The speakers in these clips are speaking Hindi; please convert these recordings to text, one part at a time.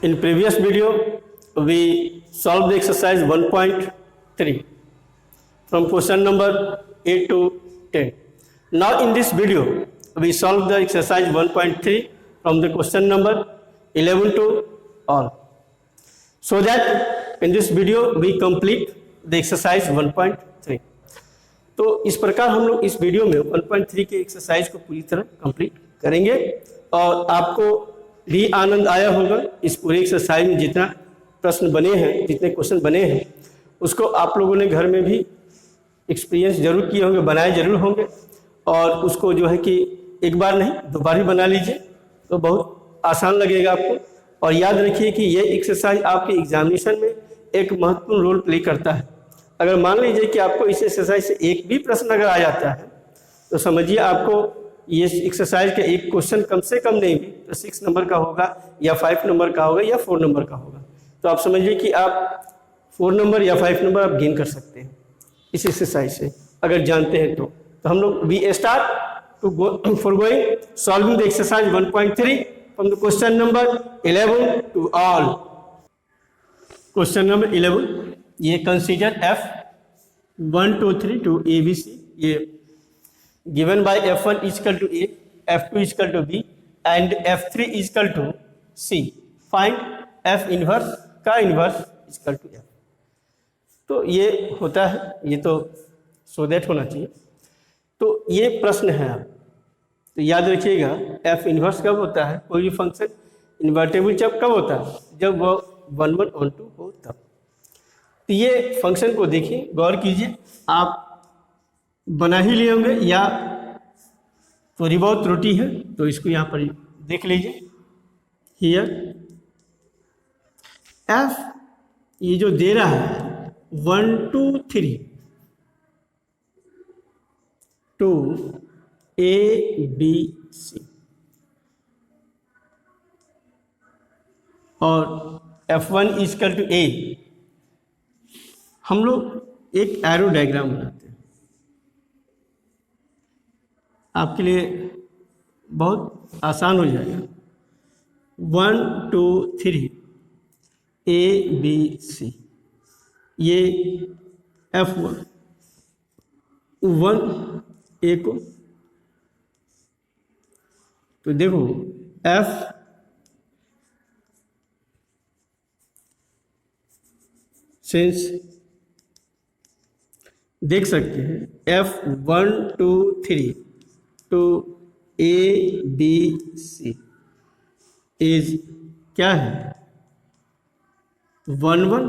In previous video, we solved the exercise 1.3 from question number 8 to 10. Now in this video, we solve the exercise 1.3 from the question number 11 to all. So that in this video, we complete the exercise 1.3. तो इस प्रकार हम लोग इस वीडियो में 1.3 के एक्सरसाइज को पूरी तरह कंप्लीट करेंगे और आपको भी आनंद आया होगा। इस पूरे एक्सरसाइज में जितना प्रश्न बने हैं, जितने क्वेश्चन बने हैं, उसको आप लोगों ने घर में भी एक्सपीरियंस जरूर किए होंगे, बनाए जरूर होंगे और उसको जो है कि एक बार नहीं दो बार ही बना लीजिए तो बहुत आसान लगेगा आपको। और याद रखिए कि ये एक्सरसाइज आपके एग्जामिनेशन में एक महत्वपूर्ण रोल प्ले करता है। अगर मान लीजिए कि आपको इस एक्सरसाइज से एक भी प्रश्न अगर आ जाता है तो समझिए आपको ये एक्सरसाइज का एक क्वेश्चन कम से कम नहीं भी तो 6 नंबर का होगा या 5 नंबर का होगा या 4 नंबर का होगा। तो आप समझिए कि आप 4 नंबर या 5 नंबर आप गेन कर सकते हैं इस एक्सरसाइज से अगर जानते हैं तो हम लोग we start to go for going solving the exercise 1.3 from the question number 11 to all. Question number 11, ये कंसीडर F1 2 3 to ABC, ये given by F1 is equal to A, F2 is equal to B and F3 is equal to C. Find F inverse का inverse is equal to F. तो ये होता है, ये तो so that होना चाहिए। तो ये प्रश्न है आप तो याद रखिएगा F इनवर्स कब होता है, कोई भी फंक्शन इन्वर्टेबल जब कब होता है, जब वो 1 1 on 2 हो तब। तो ये फंक्शन को देखिए, गौर कीजिए, आप बना ही लिए होंगे या थोड़ी बहुत त्रुटि है तो इसको यहाँ पर देख लीजिए। हियर F ये जो दे रहा है 1 2 3 टू ABC और F1 इक्वल टू A, हम लोग एक एरो डायग्राम बनाते हैं। आपके लिए बहुत आसान हो जाएगा। 1 2 3 ABC, ये F1 A को तो देखो F सेंस देख सकते हैं F1 2 3 टू ABC इज क्या है 1 1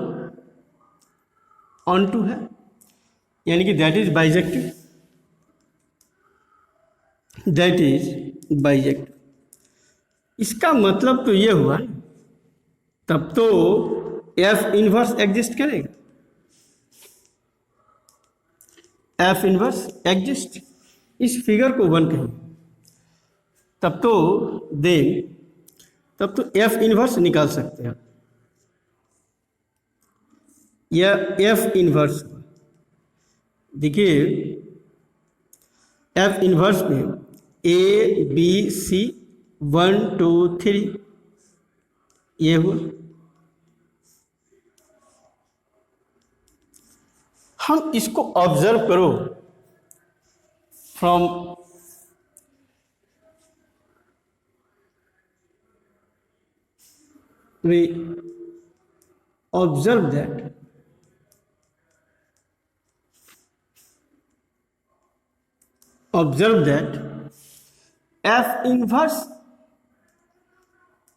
on 2 है, यानी कि that is bijective, that is bijective. इसका मतलब तो ये हुआ तब तो F इनवर्स एग्जिस्ट करेगा, F इनवर्स एग्जिस्ट। इस फिगर को 1 कहें तब तो F इनवर्स निकाल सकते हैं। यह F इनवर्स देखिए, F इनवर्स में A B C 1 2 3 ये हुआ। हम इसको ऑब्जर्व करो from we observe that F inverse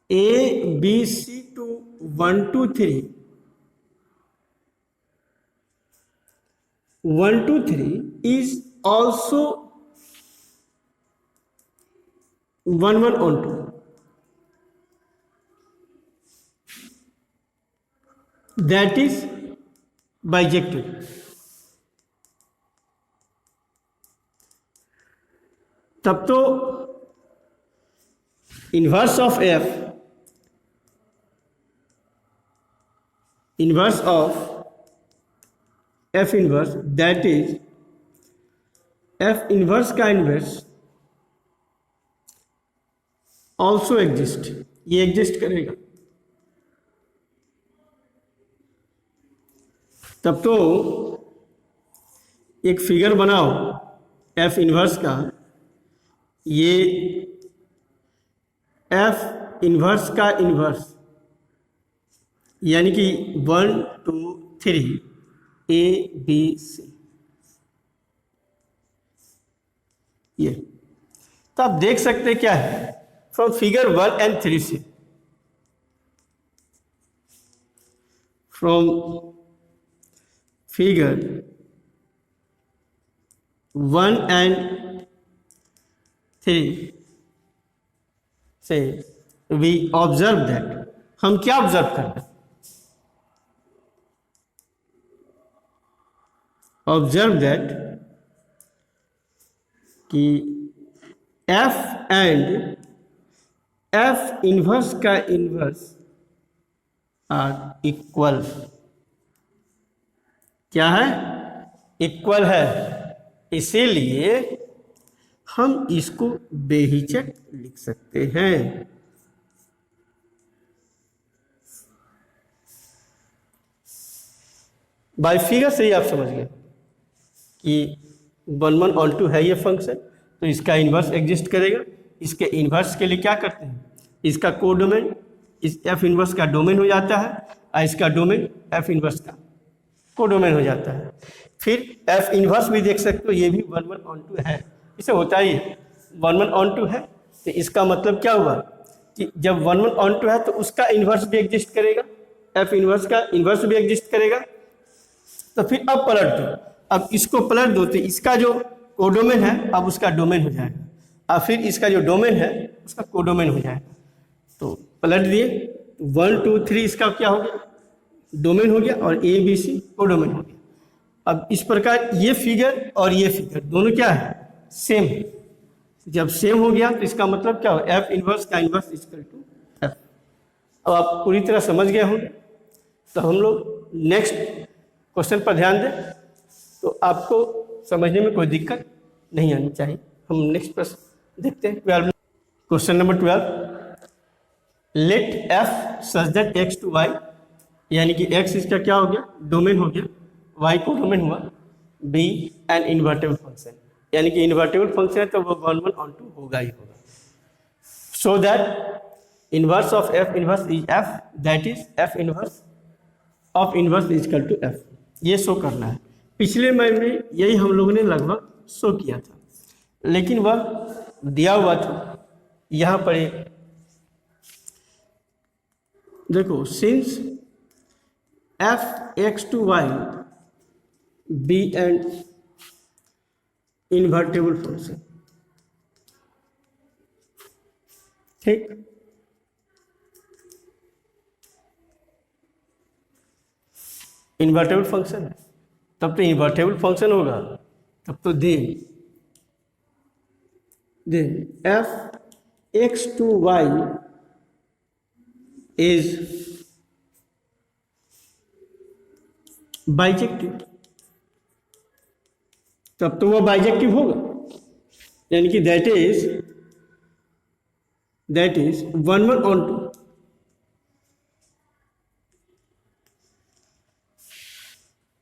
A B C to 1 2 3 1 2 3 is also 1 1 on 2, that is bijective। तब तो inverse of F, inverse of F inverse that is F inverse का इनवर्स ऑल्सो एग्जिस्ट, ये एग्जिस्ट करेगा। तब तो एक फिगर बनाओ एफ इनवर्स का, ये एफ इनवर्स का इनवर्स, यानी कि 1 2 3 ए बी सी, ये तो आप देख सकते क्या है फ्रॉम फिगर 1 and 3 से, फ्रॉम फिगर 1 and 3 से वी ऑब्जर्व दैट, हम क्या ऑब्जर्व कर रहे हैं? ऑब्जर्व दैट कि एफ एंड एफ इनवर्स का इनवर्स आर इक्वल। क्या है? इक्वल है, इसीलिए हम इसको बेहिचक लिख सकते हैं। बाय फिगर से ही आप समझ गए कि 1 1 ऑन 2 है ये फंक्शन, तो इसका इन्वर्स एग्जिस्ट करेगा। इसके इन्वर्स के लिए क्या करते हैं, इसका कोडोमेन इस एफ इन्वर्स का डोमेन हो जाता है, और इसका डोमेन एफ इन्वर्स का कोडोमेन हो जाता है। फिर एफ इन्वर्स भी देख सकते हो, ये भी 1 1 ऑन 2 है, इसे होता ही 1 1 ऑन 2 है, तो इसका मतलब क्या हुआ कि जब 1 1 ऑन 2 है तो उसका इन्वर्स भी एग्जिस्ट करेगा, एफ इन्वर्स का इन्वर्स भी एग्जिस्ट करेगा। तो फिर अब पलट दो, अब इसको पलट दो तो इसका जो कोडोमेन है अब उसका डोमेन हो जाएगा, और फिर इसका जो डोमेन है उसका कोडोमेन हो जाएगा। तो पलट दिए 1 2 3 इसका क्या हो गया, डोमेन हो गया, और ए बी सी कोडोमेन हो गया। अब इस प्रकार ये फिगर और ये फिगर दोनों क्या है, सेम है। जब सेम हो गया तो इसका मतलब क्या हो, एफ इनवर्स का इनवर्स इक्वल टू एफ। अब आप पूरी तरह समझ गए होंगे, तो हम लोग नेक्स्ट क्वेश्चन पर ध्यान दें, तो आपको समझने में कोई दिक्कत नहीं आनी चाहिए। हम नेक्स्ट प्रश्न देखते हैं 12। Question number 12, let f such that x to y, यानी कि एक्स इसका क्या हो गया, डोमेन हो गया, वाई को डोमेन हुआ, बी एन इन्वर्टेबल फंक्शन, यानी कि इन्वर्टेबल फंक्शन है तो वो 1 1 ऑन 2 होगा ही होगा। So that inverse of f inverse is f, that is f inverse of inverse is equal to f, ये शो करना है। पिछले में यही हम लोगों ने लगभग शो किया था, लेकिन वह दिया हुआ था यहाँ पर देखो, since f x to y be and invertible function, ठीक, इन्वर्टेबल फंक्शन है तब तो इन्वर्टेबल फंक्शन होगा, तब तो then f x to y is bijective, तब तो वह बाइजेक्टिव होगा, यानी कि दैट इज 1 1 ऑन 2।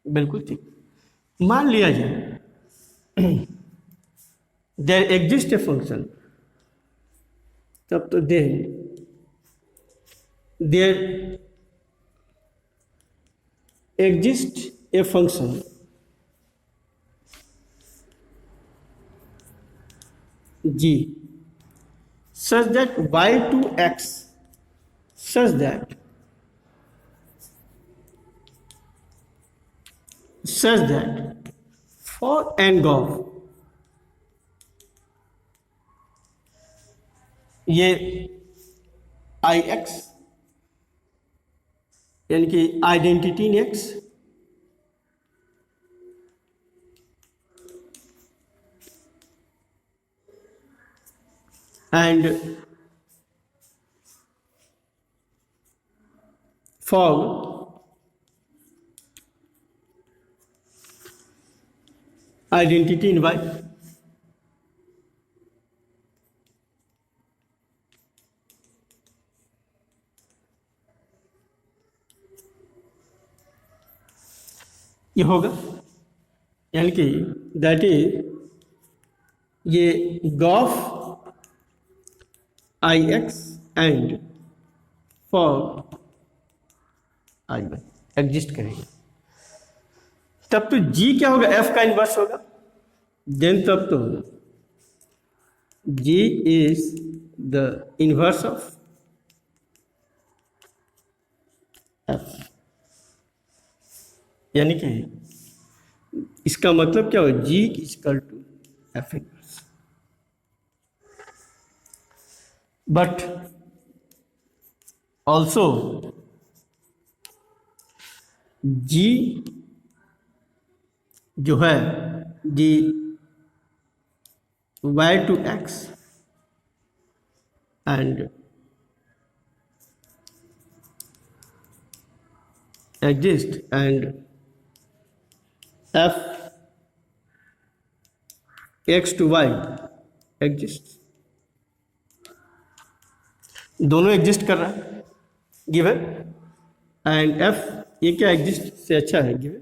बिल्कुल ठीक। मान लिया जाए देयर एग्जिस्ट ए फंक्शन, तब तो there exist a function g such that y to x, such that for n of ये आई एक्स, यानी कि identity in x, and for identity in y, ये होगा, यानी कि दैट इज ये gof I x and for I y exist करेगा। तब तो जी क्या होगा, एफ का इन्वर्स होगा। देन तब तो G is the inverse of F, यानी कि इसका मतलब क्या हो, G equal to F inverse. But also G जो है D Y to X and exist and f x to y exist, दोनों एग्जिस्ट कर रहा है गिवन, एंड f ये क्या एग्जिस्ट से अच्छा है गिवन।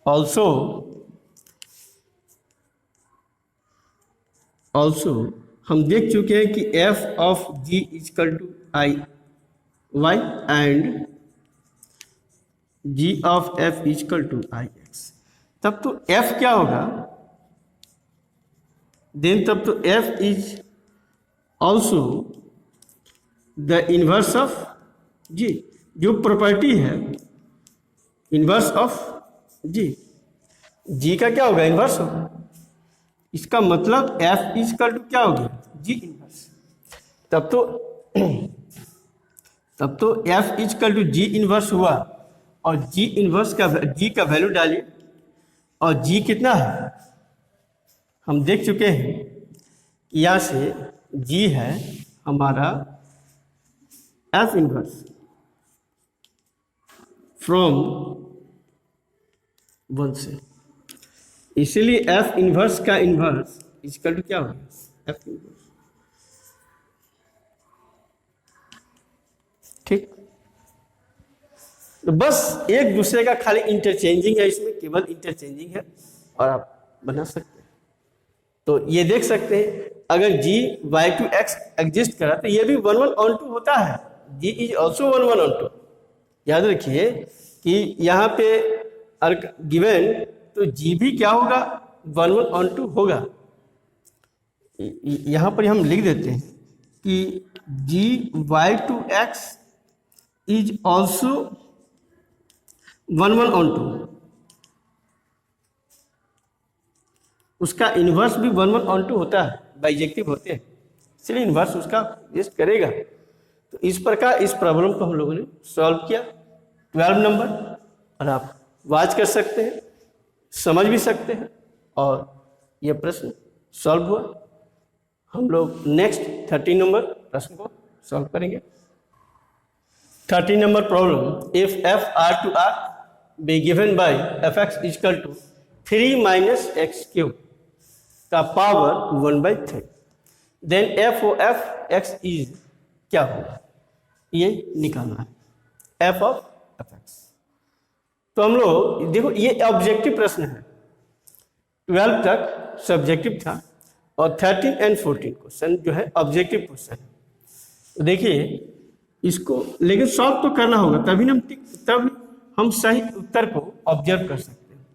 ऑल्सो हम देख चुके हैं कि f of g equal to I y and g of f equal to I x. तब तो f क्या होगा, देन तब तो f is also the inverse of g, जो प्रॉपर्टी है इन्वर्स ऑफ g। g का क्या होगा, इन्वर्स होगा। इसका मतलब f इक्वल टू क्या होगी, g इन्वर्स। तब तो f equal to g inverse हुआ, और g इन्वर्स का g का वैल्यू डालिए, और g कितना है हम देख चुके हैं, यहाँ से g है हमारा f इन्वर्स फ्रॉम 1 से, इसीलिए f इन्वर्स का इन्वर्स इक्वल टू क्या होगा, f इन्वर्स। ठीक, तो बस एक दूसरे का खाली इंटरचेंजिंग है, इसमें केवल इंटरचेंजिंग है और आप बना सकते हैं। तो ये देख सकते हैं अगर g y to x exist करा तो ये भी 1 1 on 2 होता है, g इज ऑल्सो 1 1 on 2। याद रखिए कि यहाँ पे गिवन तो g भी क्या होगा, 1 1 on 2 होगा। यहाँ पर हम लिख देते हैं कि g y to x is also 1 1 on 2, उसका इन्वर्स भी 1 1 on 2 होता है, बाइजेक्टिव होते हैं, इसलिए इन्वर्स उसका एग्जिस्ट करेगा। तो इस प्रकार इस प्रॉब्लम को हम लोगों ने सॉल्व किया 12 नंबर, और आप वाच कर सकते हैं, समझ भी सकते हैं, और यह प्रश्न सॉल्व हुआ। हम लोग नेक्स्ट 13 नंबर प्रश्न को सॉल्व करेंगे। 13 number problem, if F R to R be given by F x equal to 3 minus X cube का power 1/3, then F O F X is क्या होगा, ये निकालना है एफ ऑफ एफ एक्स। तो हम लोग देखो ये ऑब्जेक्टिव प्रश्न है, 12 तक सब्जेक्टिव था और 13 एंड 14 क्वेश्चन जो है ऑब्जेक्टिव क्वेश्चन है। तो देखिए इसको लेकिन सॉल्व तो करना होगा, तब हम सही उत्तर को ऑब्जर्व कर सकते हैं।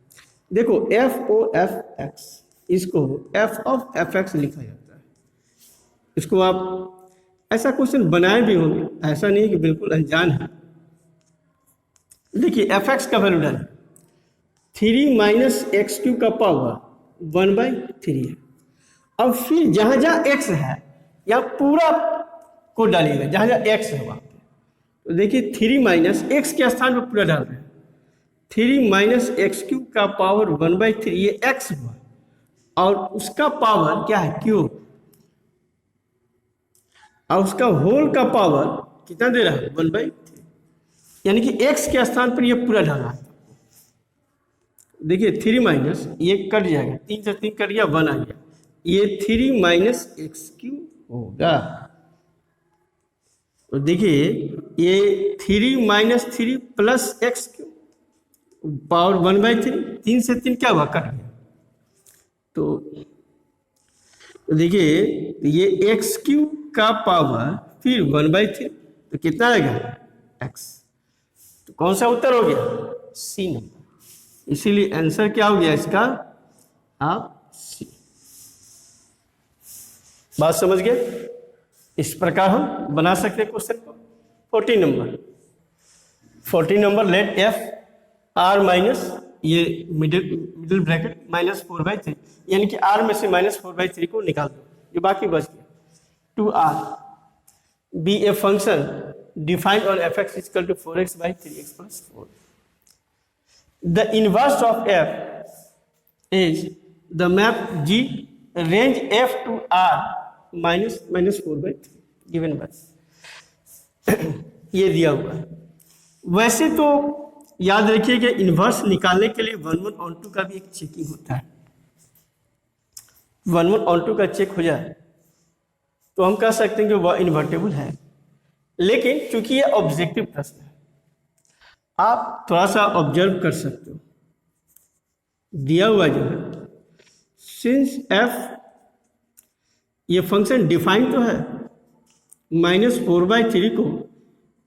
देखो एफ ओ एफ एक्स, इसको एफ ऑफ एफ एक्स लिखा जाता है। इसको आप ऐसा क्वेश्चन बनाए भी होंगे, ऐसा नहीं कि बिल्कुल अनजान है। देखिए एफ एक्स का वैल्यू डालें, 3 माइनस एक्स क्यू का पावर 1/3 है। अब फिर जहां जहां एक्स है यहाँ पूरा को डालिएगा, जहां जहां एक्स है वहां पे। तो देखिए 3 माइनस एक्स के स्थान पर पूरा डाल रहे हैं, 3 माइनस एक्स क्यू का पावर 1/3, ये एक्स हुआ, और उसका पावर क्या है क्यूब, और उसका होल का पावर कितना दे रहा है 1/3, यानी कि x के स्थान पर ये पूरा डालना है। देखिए 3 माइनस ये कट जाएगा, 3 से 3 कट गया, 1 आ गया, ये 3 माइनस एक्स क्यू होगा। तो देखिए ये 3 minus 3 plus x cube power 1/3, 3 से 3 क्या हुआ, कट गया। तो देखिए ये एक्स क्यूब का पावर फिर 1/3, तो कितना आएगा एक्स। तो कौन सा उत्तर हो गया, सी नंबर। इसीलिए आंसर क्या हो गया इसका, आप सी। बात समझ गए। इस प्रकार हम बना सकते हैं क्वेश्चन को। 14 number let f R minus, ये मिडिल ब्रैकेट -4/3, यानी कि आर में से -4/3 को निकाल दो, जो बाकी बच गया। 2r be a function defined on f x equal to 4x/3x + 4। The inverse of f is the map g range f to R -4/3 given by ये दिया हुआ है। वैसे तो याद रखिए कि इन्वर्स निकालने के लिए 1 1 on 2 का भी एक चेकिंग होता है। 1 1 on 2 का चेक हो जाए तो हम कह सकते हैं कि वह इन्वर्टेबल है। लेकिन चूंकि यह ऑब्जेक्टिव प्रश्न है, आप थोड़ा सा ऑब्जर्व कर सकते हो। दिया हुआ जो है, सिंस एफ ये फंक्शन डिफाइन तो है, -4/3 को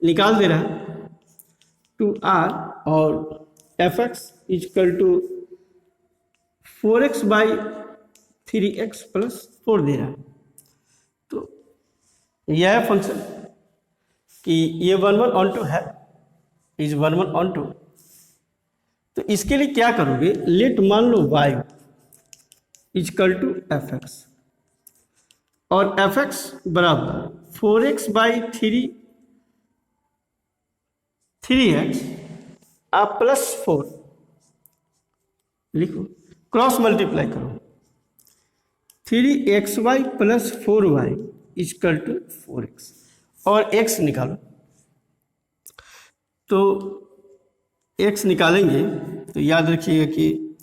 निकाल दे रहा है 2r, और f x equal to 4x/3x + 4 दे रहा है। तो यह फंक्शन कि ये 1 1 on 2 है, इज 1 1 on 2। तो इसके लिए क्या करोगे, लेट मान लो y इक्वल टू एफ एक्स, और एफ एक्स बराबर 4x/3x आप +4 लिखो, क्रॉस मल्टीप्लाई करो, 3xy + 4y equal to 4x, और x निकालो। तो x निकालेंगे तो याद रखिएगा कि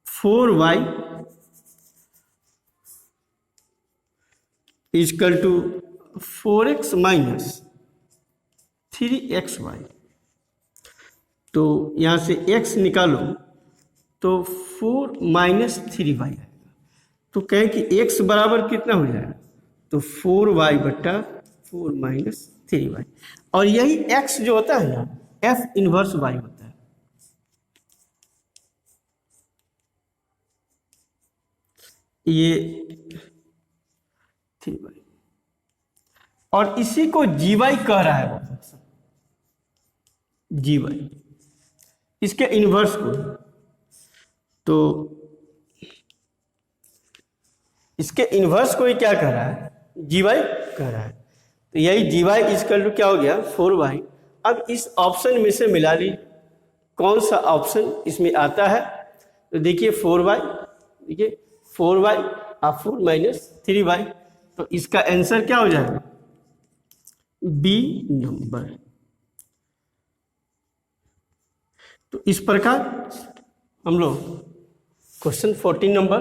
4y equal to 4x minus 3xy। तो यहाँ से x निकालो तो 4 माइनस 3y आएगा। तो कहें कि x बराबर कितना हो जाएगा, तो 4y/4 माइनस 3y। और यही x जो होता है ना, f इनवर्स y होता है। ये 3y, और इसी को gy कह रहा है वो फंक्शन, gy इसके इनवर्स को। तो इसके इनवर्स को ही क्या कह रहा है, gy कह रहा है। तो यही gy इक्वल टू क्या हो गया, 4y। अब इस ऑप्शन में से मिला ली कौन सा ऑप्शन इसमें आता है। तो देखिए 4y, देखिए 4y और 4 माइनस 3y, तो इसका आंसर क्या हो जाएगा, बी नंबर। तो इस प्रकार हम लोग क्वेश्चन 14 नंबर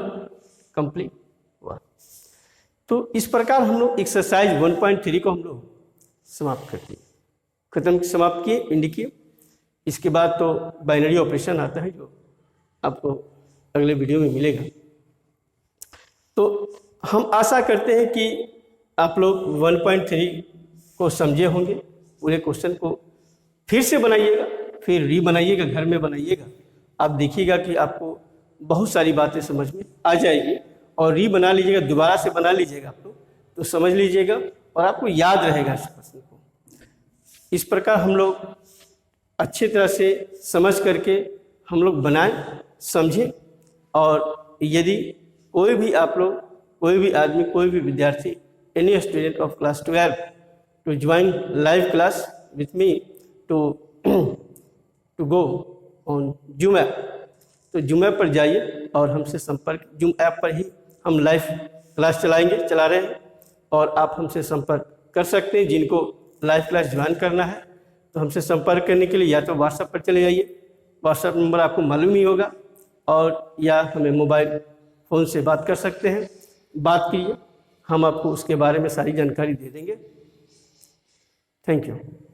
कंप्लीट हुआ। तो इस प्रकार हम लोग एक्सरसाइज 1.3 को हम लोग समाप्त करते हैं, समाप्त किए, एंड किए। इसके बाद तो बाइनरी ऑपरेशन आता है जो आपको अगले वीडियो में मिलेगा। तो हम आशा करते हैं कि आप लोग 1.3 को समझे होंगे। पूरे क्वेश्चन को फिर से बनाइएगा, फिर री बनाइएगा, घर में बनाइएगा। आप देखिएगा कि आपको बहुत सारी बातें समझ में आ जाएगी, और री बना लीजिएगा, दोबारा से बना लीजिएगा आप लोग, तो समझ लीजिएगा और आपको याद रहेगा इस प्रश्न को। इस प्रकार हम लोग अच्छी तरह से समझ करके हम लोग बनाएं, समझें। और यदि कोई भी आप लोग, कोई भी आदमी, कोई भी विद्यार्थी, any student of class 12 to join live class with me to go on Zoom app। तो Zoom app पर जाइए और हमसे संपर्क, Zoom ऐप पर ही हम लाइव क्लास चला रहे हैं, और आप हमसे संपर्क कर सकते हैं। जिनको लाइव क्लास ज्वाइन करना है तो हमसे संपर्क करने के लिए या तो व्हाट्सएप पर चले जाइए, व्हाट्सएप नंबर आपको मालूम ही होगा, और या हमें मोबाइल फ़ोन से बात कर सकते हैं। बात कीजिए, हम आपको उसके बारे में सारी जानकारी दे देंगे। Thank you.